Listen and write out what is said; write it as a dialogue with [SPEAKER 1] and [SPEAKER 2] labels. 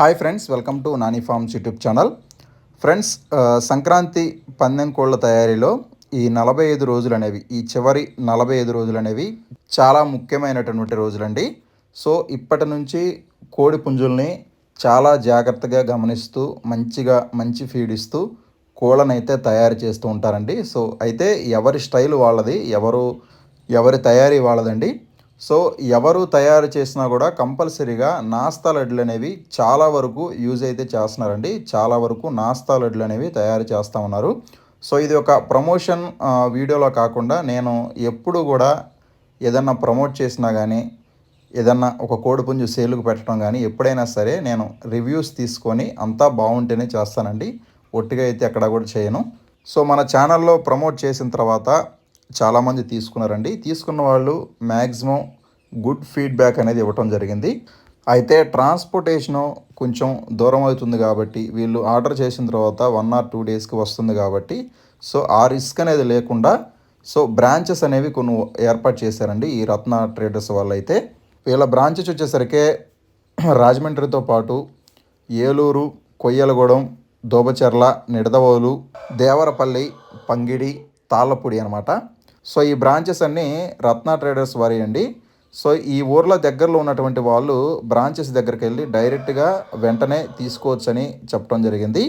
[SPEAKER 1] Hi friends, welcome to Nani forms YouTube channel. Friends, Sankranti పందెం కోళ్ళ తయారీలో ఈ 45 రోజులు అనేవి, ఈ చివరి 45 రోజులు అనేవి చాలా ముఖ్యమైనటువంటి రోజులండి. సో ఇప్పటి నుంచి కోడి పుంజుల్ని చాలా జాగ్రత్తగా గమనిస్తూ మంచి ఫీడ్ ఇస్తూ కోళ్ళనైతే తయారు చేస్తూ ఉంటారండి. సో అయితే ఎవరి స్టైల్ వాళ్ళది, ఎవరి తయారీ వాళ్ళదండి. సో ఎవరు తయారు చేసినా కూడా కంపల్సరీగా నాస్తా లడ్లు అనేవి చాలా వరకు యూజ్ అయితే చేస్తున్నారండి. చాలా వరకు నాస్తా లడ్లు అనేవి తయారు చేస్తూ ఉన్నారు. సో ఇది ఒక ప్రమోషన్ వీడియోలో కాకుండా నేను ఎప్పుడు కూడా ఏదన్నా ప్రమోట్ చేసినా కానీ, ఏదన్నా ఒక కోడిపుంజు సేలుకు పెట్టడం కానీ ఎప్పుడైనా సరే నేను రివ్యూస్ తీసుకొని అంతా బాగుంటేనే చేస్తానండి. ఒట్టిగా అయితే ఎక్కడ కూడా చేయను. సో మన ఛానల్లో ప్రమోట్ చేసిన తర్వాత చాలామంది తీసుకున్నారండి. తీసుకున్న వాళ్ళు మ్యాక్సిమం గుడ్ ఫీడ్బ్యాక్ అనేది ఇవ్వటం జరిగింది. అయితే ట్రాన్స్పోర్టేషను కొంచెం దూరం అవుతుంది కాబట్టి, వీళ్ళు ఆర్డర్ చేసిన తర్వాత 1 or 2 డేస్కి వస్తుంది కాబట్టి, సో ఆ రిస్క్ అనేది లేకుండా సో బ్రాంచెస్ అనేవి కొన్ని ఏర్పాటు చేశారండి ఈ రత్న ట్రేడర్స్ వాళ్ళు. అయితే వీళ్ళ బ్రాంచెస్ వచ్చేసరికి రాజమండ్రితో పాటు ఏలూరు, కొయ్యలగూడెం, దోబచెర్ల, నిడదవోలు, దేవరపల్లి, పంగిడి, తాళ్ళపూడి అనమాట. సో ఈ బ్రాంచెస్ అన్నీ రత్న ట్రేడర్స్ వారి అండి. సో ఈ ఊర్ల దగ్గరలో ఉన్నటువంటి వాళ్ళు బ్రాంచెస్ దగ్గరికి వెళ్ళి డైరెక్ట్గా వెంటనే తీసుకోవచ్చని చెప్పడం జరిగింది.